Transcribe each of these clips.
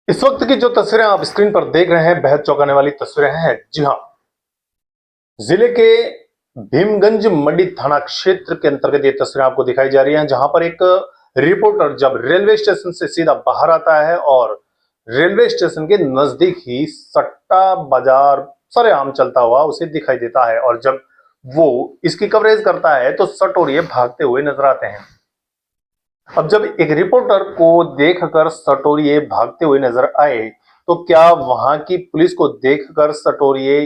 इस वक्त की जो तस्वीरें आप स्क्रीन पर देख रहे हैं बेहद चौंकाने वाली तस्वीरें हैं। जी हां, जिले के भीमगंज मंडी थाना क्षेत्र के अंतर्गत ये तस्वीरें आपको दिखाई जा रही हैं, जहां पर एक रिपोर्टर जब रेलवे स्टेशन से सीधा बाहर आता है और रेलवे स्टेशन के नजदीक ही सट्टा बाजार सरेआम चलता हुआ उसे दिखाई देता है। और जब वो इसकी कवरेज करता है तो सटोरिये भागते हुए नजर आते हैं। अब जब एक रिपोर्टर को देखकर सटोरिये भागते हुए नजर आए तो क्या वहां की पुलिस को देखकर सटोरिये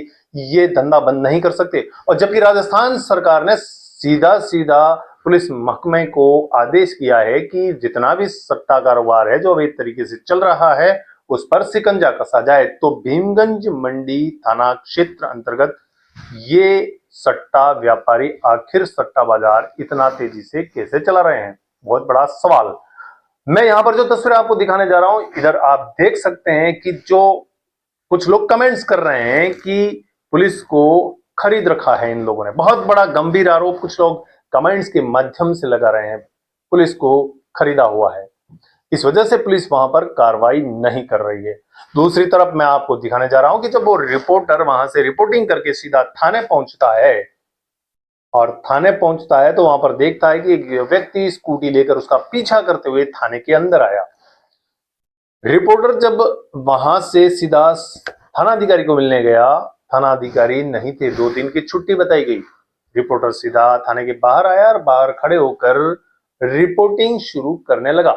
ये धंधा बंद नहीं कर सकते? और जबकि राजस्थान सरकार ने सीधा सीधा पुलिस महकमे को आदेश किया है कि जितना भी सट्टा कारोबार है जो अवैध तरीके से चल रहा है उस पर शिकंजा कसा जाए, तो भीमगंज मंडी थाना क्षेत्र अंतर्गत ये सट्टा व्यापारी आखिर सट्टा बाजार इतना तेजी से कैसे चला रहे हैं? बहुत बड़ा सवाल। मैं यहां पर जो तस्वीर आपको दिखाने जा रहा हूं, इधर आप देख सकते हैं कि जो कुछ लोग कमेंट्स कर रहे हैं कि पुलिस को खरीद रखा है इन लोगों ने। बहुत बड़ा गंभीर आरोप कुछ लोग कमेंट्स के माध्यम से लगा रहे हैं, पुलिस को खरीदा हुआ है, इस वजह से पुलिस वहां पर कार्रवाई नहीं कर रही है। दूसरी तरफ मैं आपको दिखाने जा रहा हूं कि जब वो रिपोर्टर वहां से रिपोर्टिंग करके सीधा थाने पहुंचता है और थाने पहुंचता है तो वहां पर देखता है कि एक व्यक्ति स्कूटी लेकर उसका पीछा करते हुए थाने के अंदर आया। रिपोर्टर जब वहां से सीधा थानाधिकारी को मिलने गया, थानाधिकारी नहीं थे, 2 दिन की छुट्टी बताई गई। रिपोर्टर सीधा थाने के बाहर आया और बाहर खड़े होकर रिपोर्टिंग शुरू करने लगा।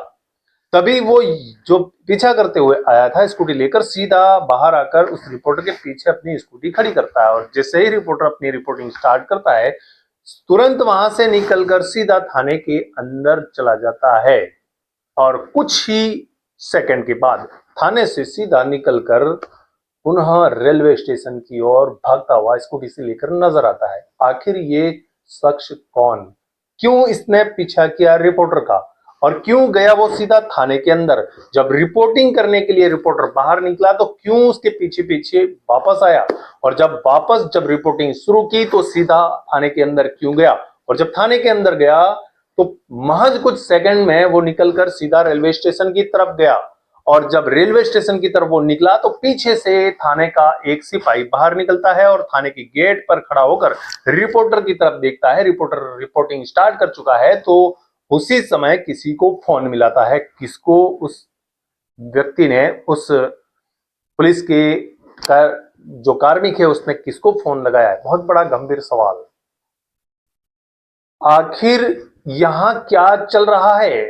तभी वो जो पीछा करते हुए आया था स्कूटी लेकर सीधा बाहर आकर उस रिपोर्टर के पीछे अपनी स्कूटी खड़ी करता है और जैसे ही रिपोर्टर अपनी रिपोर्टिंग स्टार्ट करता है तुरंत वहां से निकलकर सीधा थाने के अंदर चला जाता है और कुछ ही सेकंड के बाद थाने से सीधा निकलकर पुनः रेलवे स्टेशन की ओर भागता हुआ स्कूटी से लेकर नजर आता है। आखिर ये शख्स कौन, क्यों इसने पीछा किया रिपोर्टर का और क्यों गया वो सीधा थाने के अंदर? जब रिपोर्टिंग करने के लिए रिपोर्टर बाहर निकला तो क्यों उसके पीछे पीछे वापस आया? और जब रिपोर्टिंग शुरू की तो सीधा थाने के अंदर क्यों गया? और जब थाने के अंदर गया तो महज कुछ सेकंड में वो निकलकर सीधा रेलवे स्टेशन की तरफ गया और जब रेलवे स्टेशन की तरफ वो निकला तो पीछे से थाने का एक सिपाही बाहर निकलता है और थाने के गेट पर खड़ा होकर रिपोर्टर की तरफ देखता है। रिपोर्टर रिपोर्टिंग स्टार्ट कर चुका है तो उसी समय किसी को फोन मिलाता है। किसको? उस व्यक्ति ने, उस पुलिस के जो कार्मिक है उसने किसको फोन लगाया है? बहुत बड़ा गंभीर सवाल। आखिर यहां क्या चल रहा है?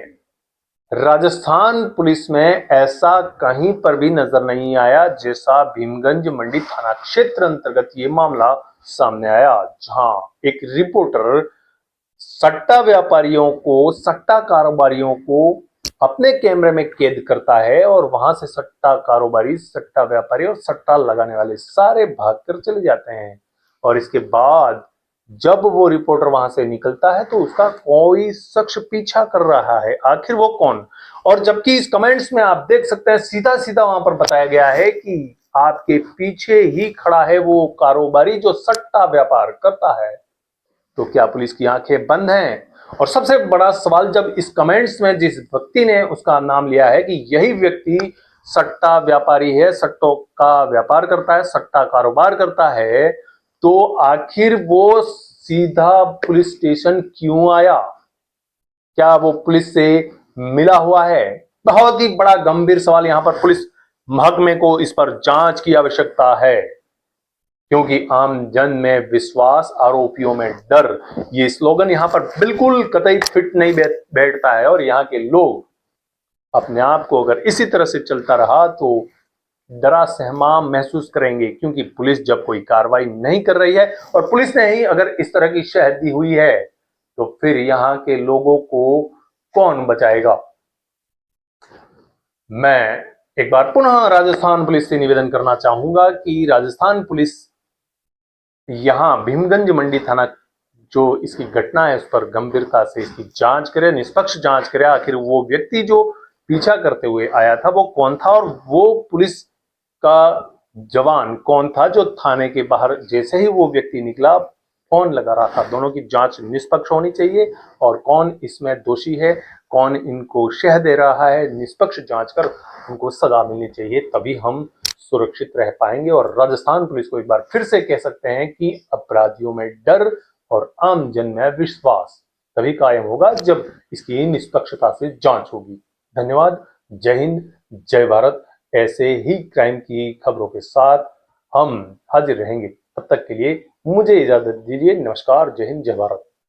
राजस्थान पुलिस में ऐसा कहीं पर भी नजर नहीं आया जैसा भीमगंज मंडी थाना क्षेत्र अंतर्गत ये मामला सामने आया, जहां एक रिपोर्टर सट्टा व्यापारियों को, सट्टा कारोबारियों को अपने कैमरे में कैद करता है और वहां से सट्टा कारोबारी, सट्टा व्यापारी और सट्टा लगाने वाले सारे भागकर चले जाते हैं। और इसके बाद जब वो रिपोर्टर वहां से निकलता है तो उसका कोई शख्स पीछा कर रहा है। आखिर वो कौन? और जबकि इस कमेंट्स में आप देख सकते हैं सीधा सीधा वहां पर बताया गया है कि आपके पीछे ही खड़ा है वो कारोबारी जो सट्टा व्यापार करता है। तो क्या पुलिस की आंखें बंद हैं? और सबसे बड़ा सवाल, जब इस कमेंट्स में जिस व्यक्ति ने उसका नाम लिया है कि यही व्यक्ति सट्टा व्यापारी है, सट्टों का व्यापार करता है, सट्टा कारोबार करता है, तो आखिर वो सीधा पुलिस स्टेशन क्यों आया? क्या वो पुलिस से मिला हुआ है? बहुत ही बड़ा गंभीर सवाल। यहां पर पुलिस महकमे को इस पर जांच की आवश्यकता है, क्योंकि आम जन में विश्वास, आरोपियों में डर, ये स्लोगन यहां पर बिल्कुल कतई फिट नहीं बैठता है। और यहां के लोग अपने आप को अगर इसी तरह से चलता रहा तो डरा सहमा महसूस करेंगे, क्योंकि पुलिस जब कोई कार्रवाई नहीं कर रही है और पुलिस ने ही अगर इस तरह की शहद दी हुई है तो फिर यहां के लोगों को कौन बचाएगा? मैं एक बार पुनः राजस्थान पुलिस से निवेदन करना चाहूंगा कि राजस्थान पुलिस यहां भीमगंज मंडी थाना जो इसकी घटना है उस पर गंभीरता से इसकी जांच करे, निष्पक्ष जांच करे। आखिर वो व्यक्ति जो पीछा करते हुए आया था वो कौन था और वो पुलिस का जवान कौन था जो थाने के बाहर जैसे ही वो व्यक्ति निकला कौन लगा रहा था। दोनों की जांच निष्पक्ष होनी चाहिए और कौन इसमें दोषी है, कौन इनको शह दे रहा है, निष्पक्ष जांच कर उनको सजा मिलनी चाहिए, तभी हम सुरक्षित रह पाएंगे। और राजस्थान पुलिस को एक बार फिर से कह सकते हैं कि अपराधियों में डर और आम जन में विश्वास तभी कायम होगा जब इसकी निष्पक्षता से जांच होगी। धन्यवाद। जय हिंद, जय भारत। ऐसे ही क्राइम की खबरों के साथ हम हाजिर रहेंगे। तब तक के लिए मुझे इजाजत दीजिए। नमस्कार, जय हिंद, जय भारत।